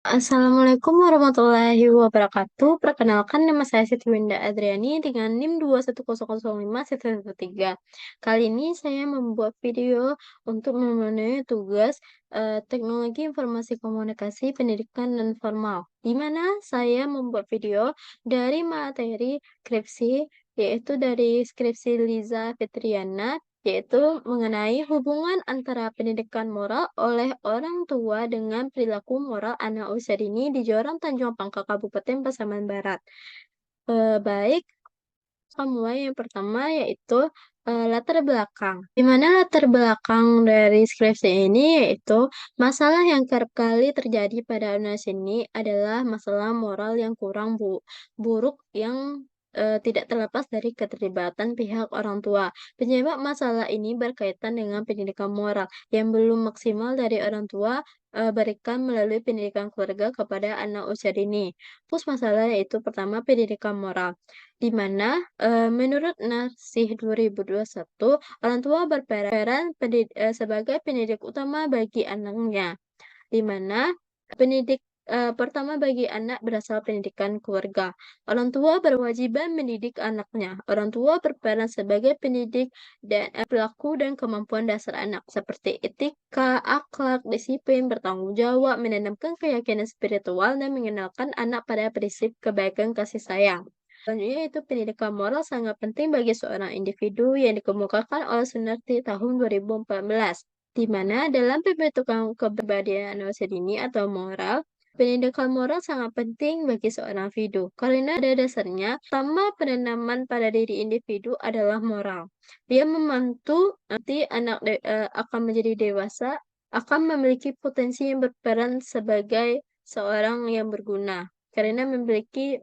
Assalamualaikum warahmatullahi wabarakatuh. Perkenalkan nama saya Siti Winda Adriani dengan NIM 210051113. Kali ini saya membuat video untuk memenuhi tugas teknologi informasi komunikasi pendidikan non formal, di mana saya membuat video dari materi skripsi, yaitu dari skripsi Liza Fitriana, yaitu mengenai hubungan antara pendidikan moral oleh orang tua dengan perilaku moral anak usia dini di Joran Tanjung Pangkal Kabupaten Pasaman Barat. Baik, mulai yang pertama yaitu latar belakang. Di mana latar belakang dari skripsi ini yaitu masalah yang kerap kali terjadi pada anak ini adalah masalah moral yang kurang buruk yang tidak terlepas dari keterlibatan pihak orang tua. Penyebab masalah ini berkaitan dengan pendidikan moral yang belum maksimal dari orang tua berikan melalui pendidikan keluarga kepada anak usia dini. Terus masalah yaitu pertama pendidikan moral, di mana menurut Narsih 2021, orang tua berperan sebagai pendidik utama bagi anaknya, di mana pendidik pertama bagi anak berasal pendidikan keluarga. Orang tua berwajiban mendidik anaknya. Orang tua berperan sebagai pendidik dan perilaku dan kemampuan dasar anak seperti etika, akhlak, disiplin, bertanggung jawab, menanamkan keyakinan spiritual dan mengenalkan anak pada prinsip kebaikan kasih sayang. Selanjutnya itu pendidikan moral sangat penting bagi seorang individu yang dikemukakan oleh Sunarti tahun 2014, di mana dalam pembentukan kepribadian manusia dini atau moral, pendidikan moral sangat penting bagi seorang individu karena pada dasarnya pertama penanaman pada diri individu adalah moral. Dia membantu nanti akan menjadi dewasa, akan memiliki potensi yang berperan sebagai seorang yang berguna karena memiliki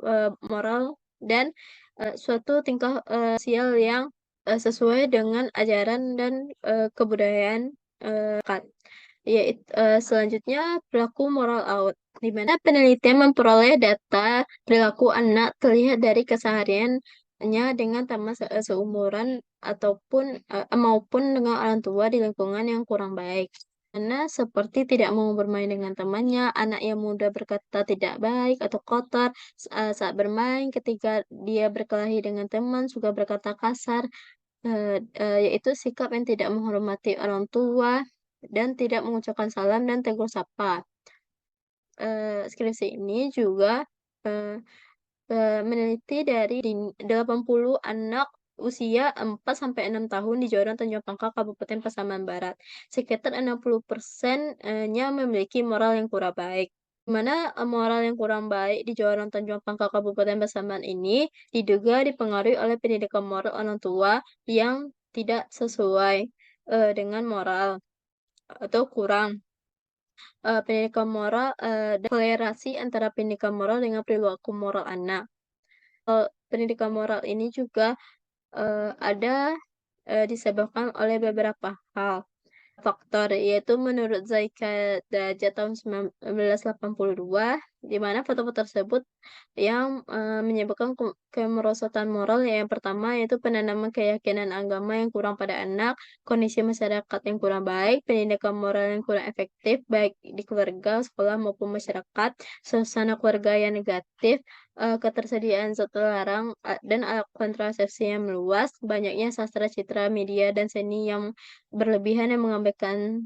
moral dan suatu tingkah sosial yang sesuai dengan ajaran dan kebudayaan masyarakat. Selanjutnya perilaku moral out, di mana penelitian memperoleh data perilaku anak terlihat dari kesehariannya dengan teman seumuran ataupun maupun dengan orang tua di lingkungan yang kurang baik. Karena seperti tidak mau bermain dengan temannya, anak yang mudah berkata tidak baik atau kotor saat bermain, ketika dia berkelahi dengan teman, suka berkata kasar, yaitu sikap yang tidak menghormati orang tua dan tidak mengucapkan salam dan tegur sapa. Skripsi ini juga eh, meneliti dari 80 anak usia 4 sampai 6 tahun di Joran Tanjung Pangkal Kabupaten Pasaman Barat. Sekitar 60%-nya memiliki moral yang kurang baik. Di mana moral yang kurang baik di Joran Tanjung Pangkal Kabupaten Pasaman ini diduga dipengaruhi oleh pendidikan moral orang tua yang tidak sesuai dengan moral atau kurang pendidikan moral dan toleransi antara pendidikan moral dengan perilaku moral anak. Pendidikan moral ini juga ada disebabkan oleh beberapa hal faktor, yaitu menurut Zaika Derajat tahun 1982, di mana faktor tersebut yang menyebabkan kemerosotan moral yang pertama yaitu penanaman keyakinan agama yang kurang pada anak, kondisi masyarakat yang kurang baik, pendidikan moral yang kurang efektif baik di keluarga, sekolah maupun masyarakat, suasana keluarga yang negatif, ketersediaan zat terlarang dan alat kontrasepsi yang meluas, banyaknya sastra citra media dan seni yang berlebihan yang mengabaikan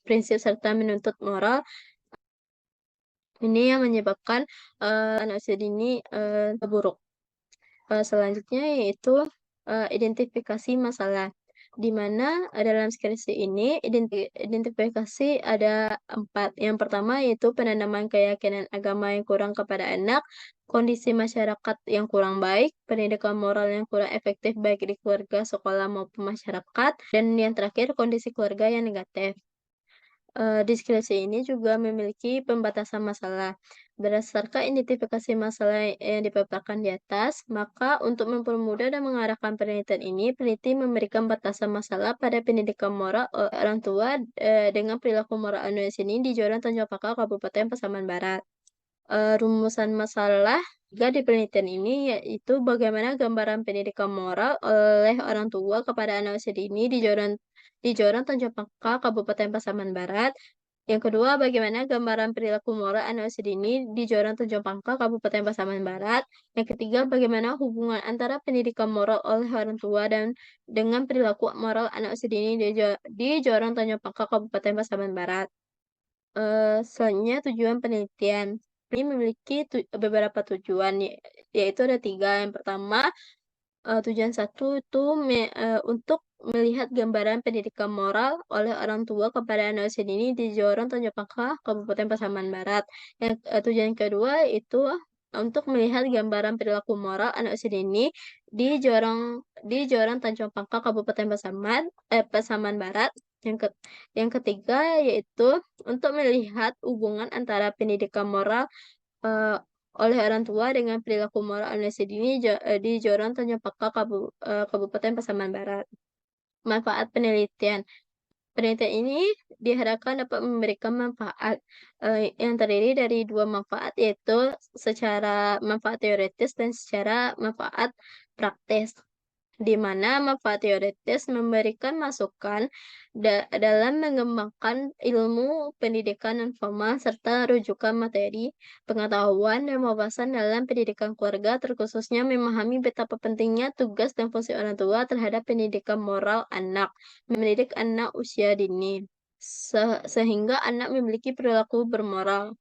prinsip serta menuntut moral. Ini yang menyebabkan anak usia dini buruk. Selanjutnya yaitu identifikasi masalah, di mana dalam skripsi ini identifikasi ada 4. Yang pertama yaitu penanaman keyakinan agama yang kurang kepada anak, kondisi masyarakat yang kurang baik, pendidikan moral yang kurang efektif baik di keluarga, sekolah maupun masyarakat, dan yang terakhir kondisi keluarga yang negatif. Diskresi ini juga memiliki pembatasan masalah. Berdasarkan identifikasi masalah yang dipaparkan di atas, maka untuk mempermudah dan mengarahkan penelitian ini, peneliti memberikan batasan masalah pada pendidikan moral orang tua dengan perilaku moral anulis ini di Joran Tanjung Pakal, Kabupaten Pasaman Barat. Rumusan masalah juga di penelitian ini yaitu bagaimana gambaran pendidikan moral oleh orang tua kepada anak usia dini di Joran Tanjung Pakal, Kabupaten Pasaman Barat. Yang kedua, bagaimana gambaran perilaku moral anak usia dini di Joran Tanjung Pangkal, Kabupaten Pasaman Barat. Yang ketiga, bagaimana hubungan antara pendidikan moral oleh orang tua dan dengan perilaku moral anak usia dini di Joran Tanjung Pangkal, Kabupaten Pasaman Barat. Selanjutnya tujuan penelitian. Ini memiliki beberapa tujuan, yaitu ada tiga. Yang pertama, tujuan satu itu untuk melihat gambaran pendidikan moral oleh orang tua kepada anak usia dini di Joran Tanjung Pangkal, Kabupaten Pasaman Barat. Tujuan kedua itu untuk melihat gambaran perilaku moral anak usia dini di Joran Tanjung Pangkal, Kabupaten Pasaman Barat. Yang ketiga yaitu untuk melihat hubungan antara pendidikan moral, eee, oleh orang tua dengan perilaku moral anak usia dini di Joran Tanjung Pangkal, Kabupaten Pasaman Barat. Manfaat penelitian. Penelitian ini diharapkan dapat memberikan manfaat, yang terdiri dari 2 manfaat, yaitu secara manfaat teoritis dan secara manfaat praktis. Di mana manfaat teoritis memberikan masukan dalam mengembangkan ilmu pendidikan non formal serta rujukan materi, pengetahuan, dan wawasan dalam pendidikan keluarga, terkhususnya memahami betapa pentingnya tugas dan fungsi orang tua terhadap pendidikan moral anak, mendidik anak usia dini, sehingga anak memiliki perilaku bermoral.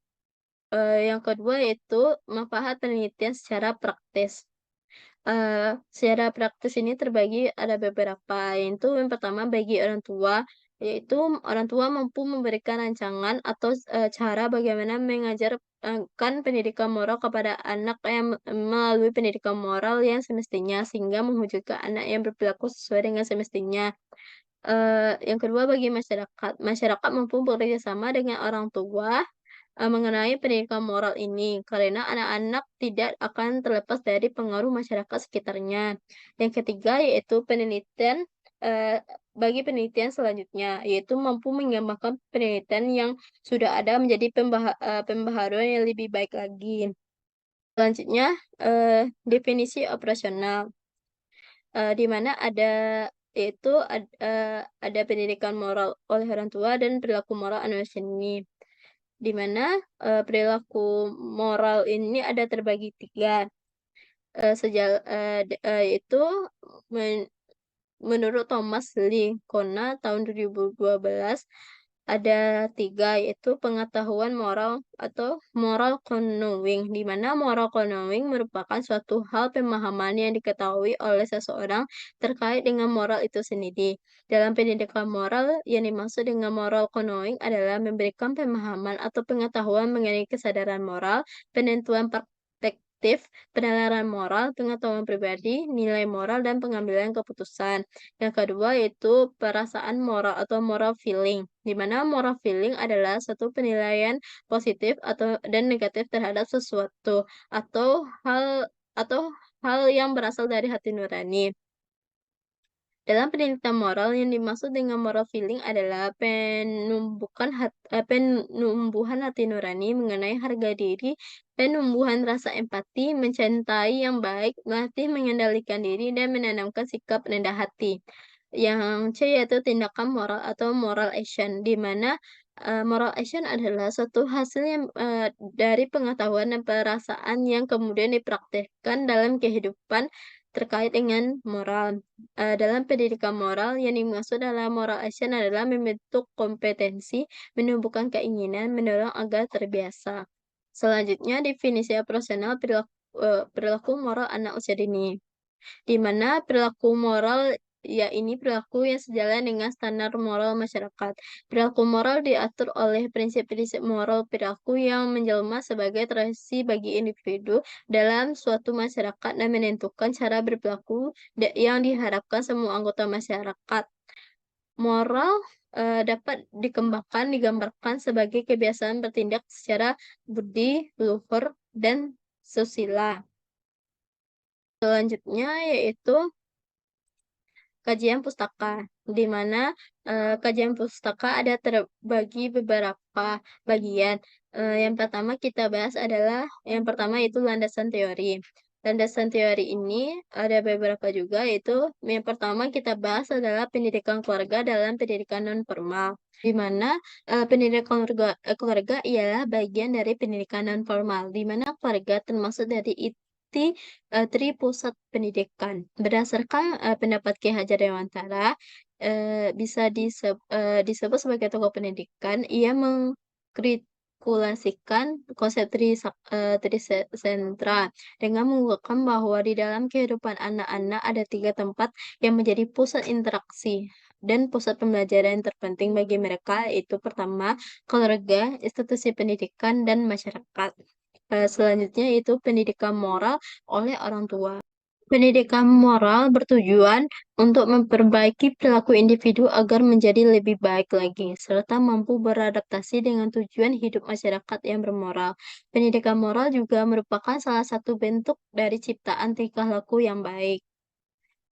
Yang kedua yaitu manfaat penelitian secara praktis. Secara praktis ini terbagi ada beberapa, yaitu yang pertama bagi orang tua, yaitu orang tua mampu memberikan rancangan atau cara bagaimana mengajarkan pendidikan moral kepada anak yang melalui pendidikan moral yang semestinya, sehingga mewujudkan anak yang berperilaku sesuai dengan semestinya. Yang kedua bagi masyarakat, masyarakat mampu bekerja sama dengan orang tua mengenai pendidikan moral ini, karena anak-anak tidak akan terlepas dari pengaruh masyarakat sekitarnya. Yang ketiga yaitu penelitian, bagi penelitian selanjutnya, yaitu mampu mengembangkan penelitian yang sudah ada menjadi pembaharuan yang lebih baik lagi. Selanjutnya, definisi operasional, di mana yaitu ada pendidikan moral oleh orang tua dan perilaku moral anak usia dini. Di mana, perilaku moral ini ada terbagi 3, yaitu men menurut Thomas Lincona tahun 2012, ada 3 yaitu pengetahuan moral atau moral knowing, di mana moral knowing merupakan suatu hal pemahaman yang diketahui oleh seseorang terkait dengan moral itu sendiri. Dalam pendidikan moral, yang dimaksud dengan moral knowing adalah memberikan pemahaman atau pengetahuan mengenai kesadaran moral, penentuan perspektif, penalaran moral, pengetahuan pribadi, nilai moral, dan pengambilan keputusan. Yang kedua yaitu perasaan moral atau moral feeling, di mana moral feeling adalah satu penilaian positif dan negatif terhadap sesuatu atau hal yang berasal dari hati nurani. Dalam pendidikan moral, yang dimaksud dengan moral feeling adalah penumbuhan hati nurani mengenai harga diri, penumbuhan rasa empati, mencintai yang baik, melatih mengendalikan diri, dan menanamkan sikap rendah hati. Yang C yaitu tindakan moral atau moral action, di mana moral action adalah suatu hasil yang dari pengetahuan dan perasaan yang kemudian dipraktikkan dalam kehidupan terkait dengan moral. Dalam pendidikan moral, yang dimaksud dalam moral action adalah membentuk kompetensi, menumbuhkan keinginan, mendorong agar terbiasa. Selanjutnya, definisi operasional perilaku moral anak usia dini, di mana perilaku moral ya ini perilaku yang sejalan dengan standar moral masyarakat. Perilaku moral diatur oleh prinsip-prinsip moral perilaku yang menjelma sebagai tradisi bagi individu dalam suatu masyarakat dan menentukan cara berperilaku yang diharapkan semua anggota masyarakat. Moral dapat digambarkan sebagai kebiasaan bertindak secara budi, luhur, dan susila. Selanjutnya yaitu kajian pustaka, di mana, kajian pustaka ada terbagi beberapa bagian. Yang pertama kita bahas adalah yang pertama itu landasan teori. Landasan teori ini ada beberapa juga, yaitu yang pertama kita bahas adalah pendidikan keluarga dalam pendidikan non formal, di mana pendidikan keluarga ialah bagian dari pendidikan non formal, di mana keluarga termasuk dari tri pusat pendidikan. Berdasarkan pendapat Ki Hajar Dewantara, bisa disebut sebagai tokoh pendidikan. Ia mengkrikulasikan konsep trisentra dengan menguatkan bahwa di dalam kehidupan anak-anak ada 3 tempat yang menjadi pusat interaksi dan pusat pembelajaran terpenting bagi mereka, yaitu pertama, keluarga, institusi pendidikan, dan masyarakat. Selanjutnya yaitu pendidikan moral oleh orang tua. Pendidikan moral bertujuan untuk memperbaiki perilaku individu agar menjadi lebih baik lagi, serta mampu beradaptasi dengan tujuan hidup masyarakat yang bermoral. Pendidikan moral juga merupakan salah satu bentuk dari ciptaan tingkah laku yang baik.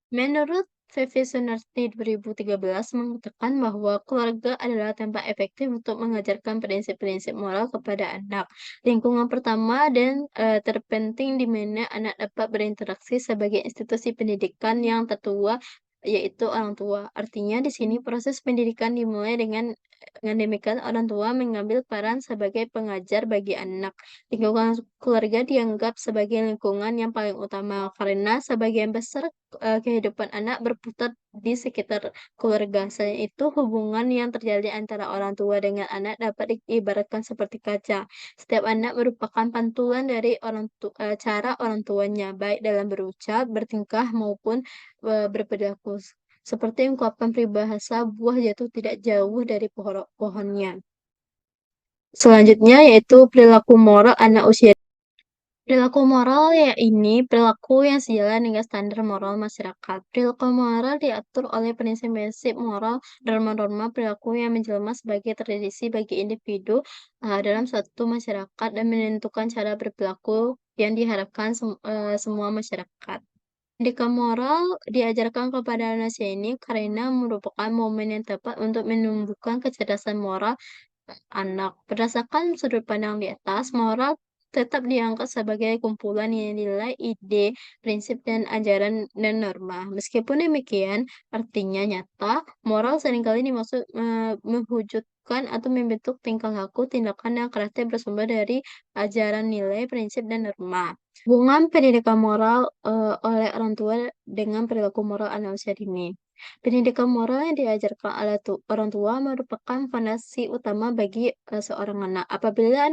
Menurut Vivi Sunarti 2013 mengatakan bahwa keluarga adalah tempat efektif untuk mengajarkan prinsip-prinsip moral kepada anak. Lingkungan pertama dan terpenting di mana anak dapat berinteraksi sebagai institusi pendidikan yang tertua, yaitu orang tua. Artinya di sini proses pendidikan dimulai dengan demikian orang tua mengambil peran sebagai pengajar bagi anak. Lingkungan keluarga dianggap sebagai lingkungan yang paling utama karena sebagian besar kehidupan anak berputar di sekitar keluarga. Selain itu, hubungan yang terjadi antara orang tua dengan anak dapat diibaratkan seperti kaca. Setiap anak merupakan pantulan dari cara orang tuanya, baik dalam berucap, bertingkah, maupun berperilaku. Seperti ungkapan peribahasa, buah jatuh tidak jauh dari pohonnya. Selanjutnya yaitu perilaku moral anak usia. Perilaku moral ya ini perilaku yang sejalan dengan standar moral masyarakat. Perilaku moral diatur oleh prinsip-prinsip moral dan norma-norma perilaku yang menjelma sebagai tradisi bagi individu dalam suatu masyarakat dan menentukan cara berperilaku yang diharapkan semua masyarakat. Pendidikan moral diajarkan kepada manusia ini karena merupakan momen yang tepat untuk menumbuhkan kecerdasan moral anak. Berdasarkan sudut pandang di atas, moral tetap dianggap sebagai kumpulan nilai, ide, prinsip, dan ajaran dan norma. Meskipun demikian, artinya nyata, moral seringkali dimaksud mewujudkan atau membentuk tingkah laku, tindakan, dan karakter bersumber dari ajaran nilai, prinsip, dan norma. Hubungan pendidikan moral oleh orang tua dengan perilaku moral anak usia dini. Pendidikan moral yang diajarkan oleh orang tua merupakan fondasi utama bagi seorang anak. Apalagi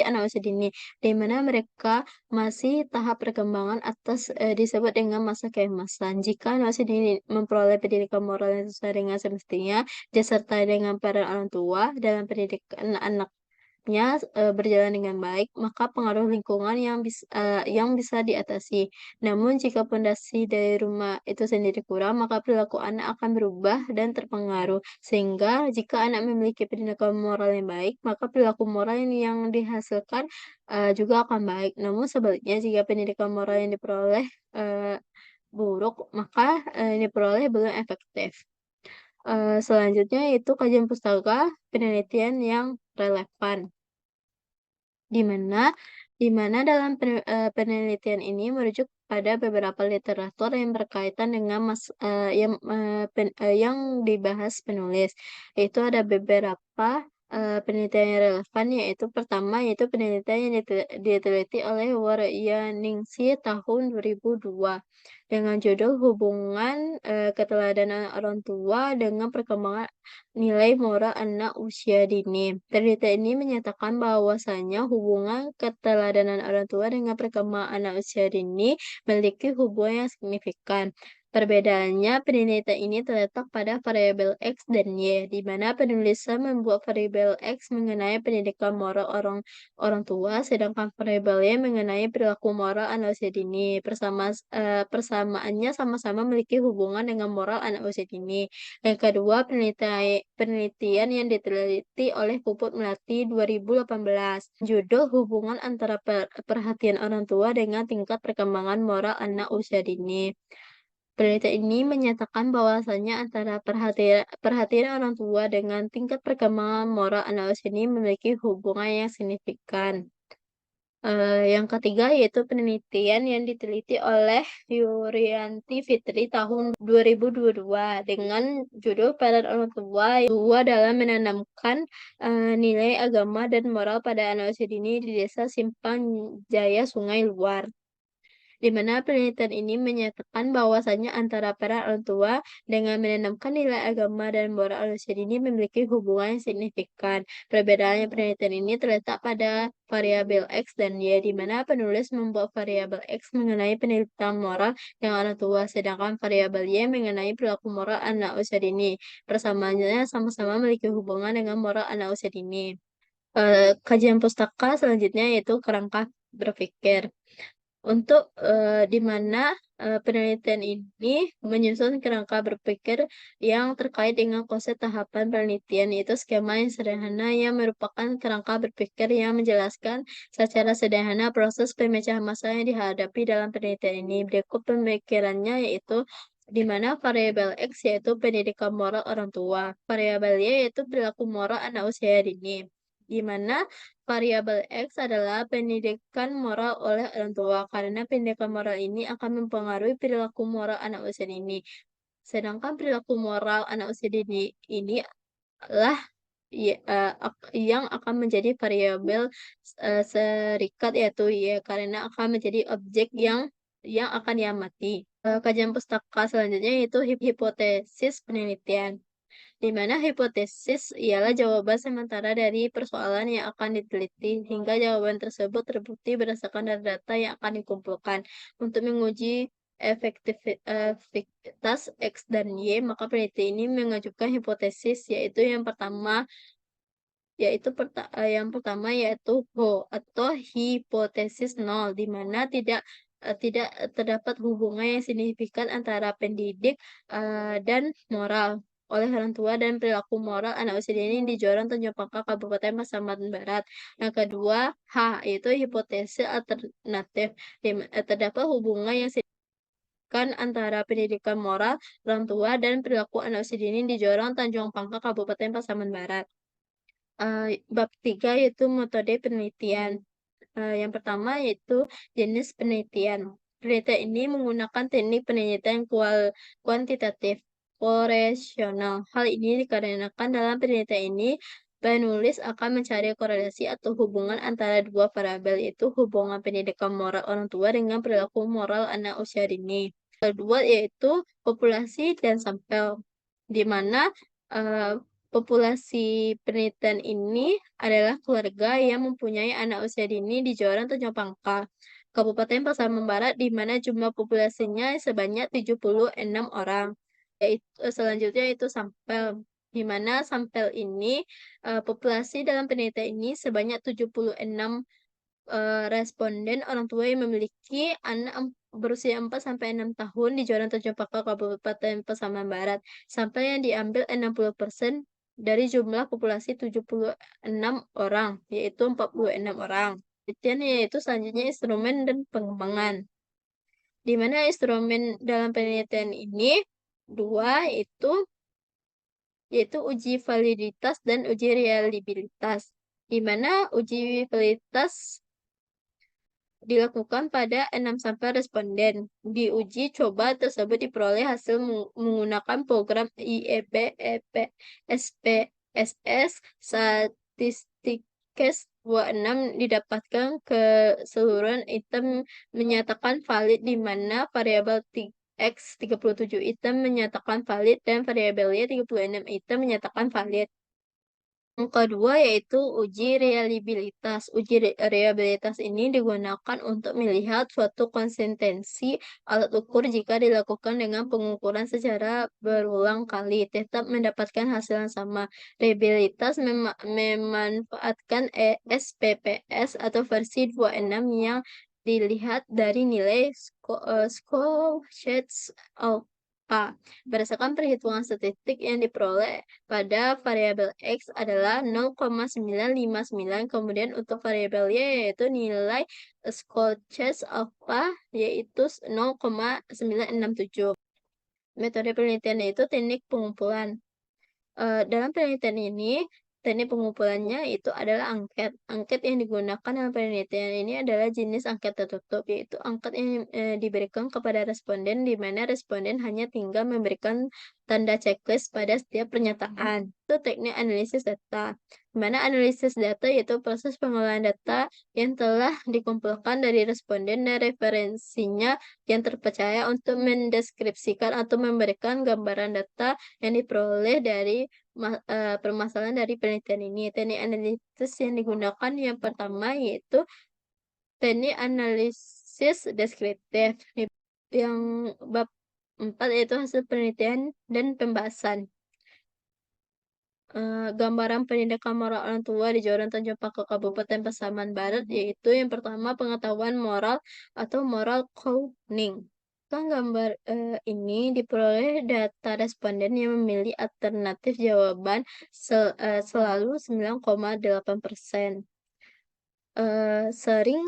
anak usia dini, di mana mereka masih tahap perkembangan atas disebut dengan masa keemasan. Jika anak usia dini memperoleh pendidikan moral yang sesuai dengan semestinya, disertai dengan peran orang tua dalam pendidikan anak berjalan dengan baik, maka pengaruh lingkungan yang bisa diatasi. Namun jika pondasi dari rumah itu sendiri kurang, maka perilaku anak akan berubah dan terpengaruh. Sehingga jika anak memiliki pendidikan moral yang baik, maka perilaku moral yang dihasilkan juga akan baik. Namun sebaliknya jika pendidikan moral yang diperoleh buruk, maka yang diperoleh belum efektif. Selanjutnya itu kajian pustaka penelitian yang relevan. Di mana dalam penelitian ini merujuk pada beberapa literatur yang berkaitan dengan yang dibahas penulis. Itu ada beberapa penelitian yang relevan, yaitu pertama yaitu penelitian yang diteliti oleh Waryaningsih tahun 2002 dengan judul Hubungan Keteladanan Orang Tua dengan Perkembangan Nilai Moral Anak Usia Dini. Penelitian ini menyatakan bahwasanya hubungan keteladanan orang tua dengan perkembangan anak usia dini memiliki hubungan yang signifikan. Perbedaannya, penelitian ini terletak pada variabel X dan Y, di mana penulisan membuat variabel X mengenai pendidikan moral orang tua, sedangkan variabel Y mengenai perilaku moral anak usia dini. Persamaannya sama-sama memiliki hubungan dengan moral anak usia dini. Yang kedua, penelitian yang diteliti oleh Puput Melati 2018. Judul Hubungan Antara Perhatian Orang Tua dengan Tingkat Perkembangan Moral Anak Usia Dini. Penelitian ini menyatakan bahwasanya antara perhatian orang tua dengan tingkat perkembangan moral anak usia dini memiliki hubungan yang signifikan. Yang ketiga yaitu penelitian yang diteliti oleh Yurianti Fitri tahun 2022 dengan judul "Peran Orang Tua dalam Menanamkan Nilai Agama dan Moral pada Anak Usia Dini di Desa Simpang Jaya Sungai Luar", di mana penelitian ini menyatakan bahwasannya antara peran orang tua dengan menanamkan nilai agama dan moral usia dini memiliki hubungan yang signifikan. Perbedaan penelitian ini terletak pada variabel X dan Y, di mana penulis membuat variabel X mengenai penelitian moral yang orang tua, sedangkan variabel Y mengenai perilaku moral anak usia dini. Persamaannya sama-sama memiliki hubungan dengan moral anak usia dini. Kajian pustaka selanjutnya yaitu kerangka berpikir. Untuk, di mana, penelitian ini menyusun kerangka berpikir yang terkait dengan konsep tahapan penelitian, yaitu skema yang sederhana yang merupakan kerangka berpikir yang menjelaskan secara sederhana proses pemecahan masalah yang dihadapi dalam penelitian ini. Berikut pemikirannya yaitu di mana variabel X yaitu pendidikan moral orang tua, variabel Y yaitu perilaku moral anak usia dini, di mana variabel X adalah pendidikan moral oleh orang tua, karena pendidikan moral ini akan mempengaruhi perilaku moral anak usia dini. Sedangkan perilaku moral anak usia dini ini adalah yang akan menjadi variabel serikat yaitu Y, karena akan menjadi objek yang akan diamati. Kajian pustaka selanjutnya yaitu hipotesis penelitian, di mana hipotesis ialah jawaban sementara dari persoalan yang akan diteliti, hingga jawaban tersebut terbukti berdasarkan data-data yang akan dikumpulkan. Untuk menguji efektivitas X dan Y, maka peneliti ini mengajukan hipotesis, yang pertama yaitu atau hipotesis nol, di mana tidak terdapat hubungan yang signifikan antara pendidik dan moral oleh orang tua dan perilaku moral anak usia dini di Joran Tanjung Pangkal, Kabupaten Pasaman Barat. Yang kedua, yaitu hipotesis alternatif, terdapat hubungan yang signifikan antara pendidikan moral orang tua dan perilaku anak usia dini di Joran Tanjung Pangkal, Kabupaten Pasaman Barat. Bab 3 yaitu metode penelitian. Yang pertama yaitu jenis penelitian. Penelitian ini menggunakan teknik penelitian kuantitatif koresional. Hal ini dikarenakan dalam penelitian ini penulis akan mencari korelasi atau hubungan antara dua variabel, yaitu hubungan pendidikan moral orang tua dengan perilaku moral anak usia dini. Kedua yaitu populasi dan sampel, di mana populasi penelitian ini adalah keluarga yang mempunyai anak usia dini di Joran Tanjung Pangkal, Kabupaten Pasaman Barat, di mana jumlah populasinya sebanyak 76 orang. Selanjutnya itu sampel, di mana sampel ini, populasi dalam penelitian ini sebanyak 76 responden orang tua yang memiliki anak berusia 4 sampai 6 tahun di Joran Tanjung Pakal, Kabupaten Pasaman Barat. Sampel yang diambil 60% dari jumlah populasi 76 orang, yaitu 46 orang. Penelitian yaitu selanjutnya instrumen dan pengembangan, di mana instrumen dalam penelitian ini dua, yaitu uji validitas dan uji reliabilitas, di mana uji validitas dilakukan pada 6 sampel responden. Di uji coba tersebut diperoleh hasil menggunakan program IEP, EP, SPSS, Statistikes 26 didapatkan keseluruhan item menyatakan valid, di mana variabel X 37 item menyatakan valid dan variabel Y 36 item menyatakan valid. Yang kedua yaitu uji reliabilitas. Uji reliabilitas ini digunakan untuk melihat suatu konsistensi alat ukur jika dilakukan dengan pengukuran secara berulang kali, tetap mendapatkan hasil yang sama. Reliabilitas memanfaatkan SPPS atau versi 26 yang dilihat dari nilai score sheets berdasarkan perhitungan statistik yang diperoleh pada variabel X adalah 0,959, kemudian untuk variabel Y yaitu nilai Scotches alpha yaitu 0,967. Metode penelitian yaitu teknik pengumpulan. Dalam penelitian ini Teknik pengumpulannya itu adalah angket. Angket yang digunakan dalam penelitian ini adalah jenis angket tertutup, yaitu angket yang diberikan kepada responden, di mana responden hanya tinggal memberikan tanda checklist pada setiap pernyataan. Itu teknik analisis data. Di mana analisis data yaitu proses pengolahan data yang telah dikumpulkan dari responden dan referensinya yang terpercaya untuk mendeskripsikan atau memberikan gambaran data yang diperoleh dari permasalahan dari penelitian ini. Teknik analisis yang digunakan yang pertama yaitu teknik analisis deskriptif. Yang bab 4 yaitu hasil penelitian dan pembahasan. Gambaran pendidikan moral orang tua di Joran Tanjung Pakak Kabupaten Pasaman Barat yaitu yang pertama pengetahuan moral atau moral coding. Kan gambar ini diperoleh data responden yang memilih alternatif jawaban selalu 9,8%. Sering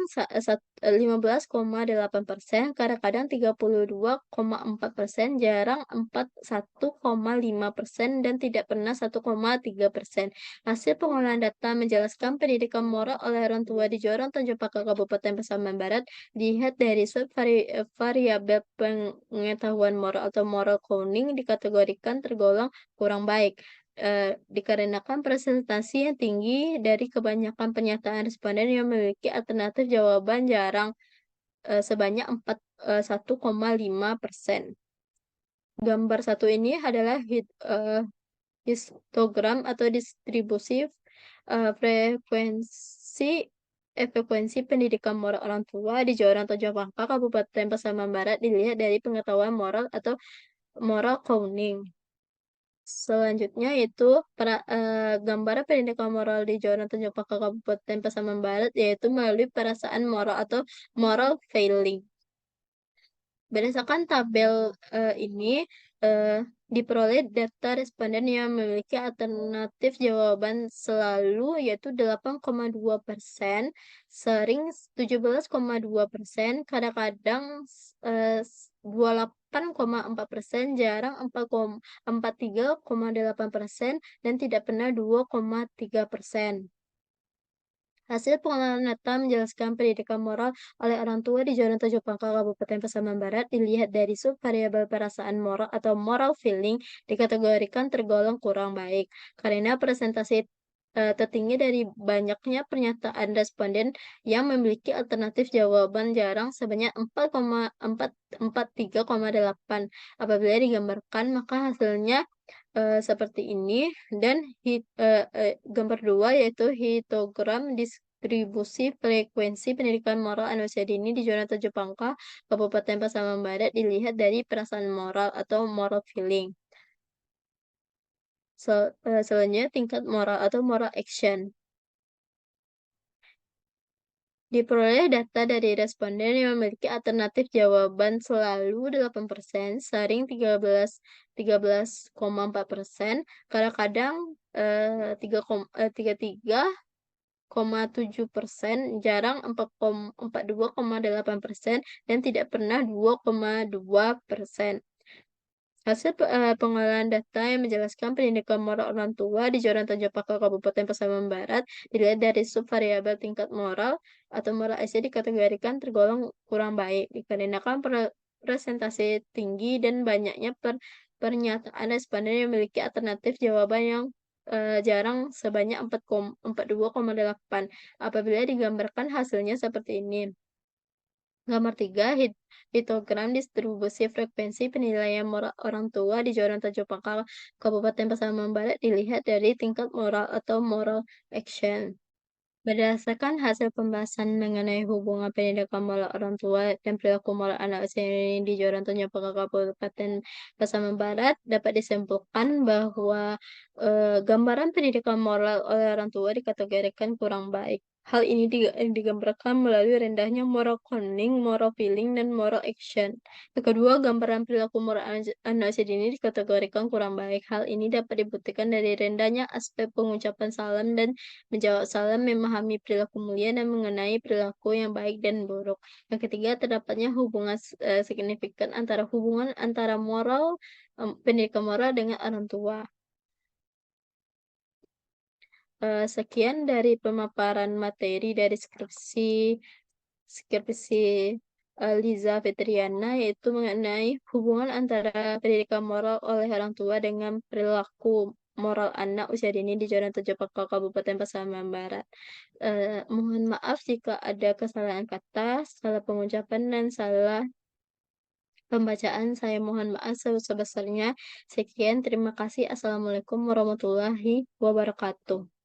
15,8%, kadang-kadang 32,4%, jarang 1,5%, dan tidak pernah 1,3%. Hasil pengolahan data menjelaskan pendidikan moral oleh orang tua di Joran Tanjung Pakar Kabupaten Pasaman Barat dilihat dari variabel pengetahuan moral atau moral coding dikategorikan tergolong kurang baik. Dikarenakan presentasi yang tinggi dari kebanyakan pernyataan responden yang memiliki alternatif jawaban jarang, sebanyak 1,5%. Gambar satu ini adalah histogram atau distribusi frekuensi pendidikan moral orang tua di Joran Tanjung Pakar Kabupaten Pasaman Barat dilihat dari pengetahuan moral atau moral coding. Selanjutnya yaitu gambaran pendidikan moral di Joran Tanjung Pakar Kabupaten Pasaman Barat yaitu melalui perasaan moral atau moral failing. Berdasarkan tabel ini diperoleh data responden yang memiliki alternatif jawaban selalu yaitu 8,2%, sering 17,2%, kadang-kadang 28,4%, jarang 43,8%, dan tidak pernah 2,3%. Hasil pengolahan data menjelaskan pendidikan moral oleh orang tua di Joran Tanjung Pakar Kabupaten Pasaman Barat dilihat dari subvariabel perasaan moral atau moral feeling dikategorikan tergolong kurang baik karena presentasi tertinggi dari banyaknya pernyataan responden yang memiliki alternatif jawaban jarang sebanyak 4,43,8. Apabila digambarkan maka hasilnya seperti ini, dan gambar 2 yaitu histogram distribusi frekuensi pendidikan moral anusia dini di zona Tanjung Pangkal, Kabupaten Pasaman Barat dilihat dari perasaan moral atau moral feeling. Selanjutnya tingkat moral atau moral action. Diperoleh data dari responden yang memiliki alternatif jawaban selalu 8%, saring 13,4%, kadang-kadang 33,7%, jarang 42,8%, dan tidak pernah 2,2%. Hasil pengolahan data yang menjelaskan pendidikan moral orang tua di Joran Tanjung Pakar Kabupaten Pasaman Barat dilihat dari subvariabel tingkat moral atau moral IC dikategorikan tergolong kurang baik dikarenakan presentasi tinggi dan banyaknya pernyataan responden yang memiliki alternatif jawaban yang jarang sebanyak 42,8. Apabila digambarkan hasilnya seperti ini. Gambar 3, histogram distribusi frekuensi penilaian moral orang tua di Joran Tanjung Pakar, Kabupaten Pasaman Barat dilihat dari tingkat moral atau moral action. Berdasarkan hasil pembahasan mengenai hubungan pendidikan moral orang tua dan perilaku moral anak usia dini di Joran Tanjung Pakar, Kabupaten Pasaman Barat, dapat disimpulkan bahwa gambaran pendidikan moral oleh orang tua dikategorikan kurang baik. Hal ini digambarkan melalui rendahnya moral coding, moral feeling, dan moral action. Yang kedua, gambaran perilaku moral anak usia dini dikategorikan kurang baik. Hal ini dapat dibuktikan dari rendahnya aspek pengucapan salam dan menjawab salam, memahami perilaku mulia, dan mengenai perilaku yang baik dan buruk. Yang ketiga, terdapatnya hubungan signifikan antara hubungan antara pendidikan moral dengan orang tua. Sekian dari pemaparan materi dari skripsi, Liza Fitriana, yaitu mengenai hubungan antara pendidikan moral oleh orang tua dengan perilaku moral anak usia dini di Jalan Tejopako, Kabupaten Pasaman Barat. Mohon maaf jika ada kesalahan kata, salah pengucapan, dan salah pembacaan. Saya mohon maaf sebesar-besarnya. Sekian, terima kasih. Assalamualaikum warahmatullahi wabarakatuh.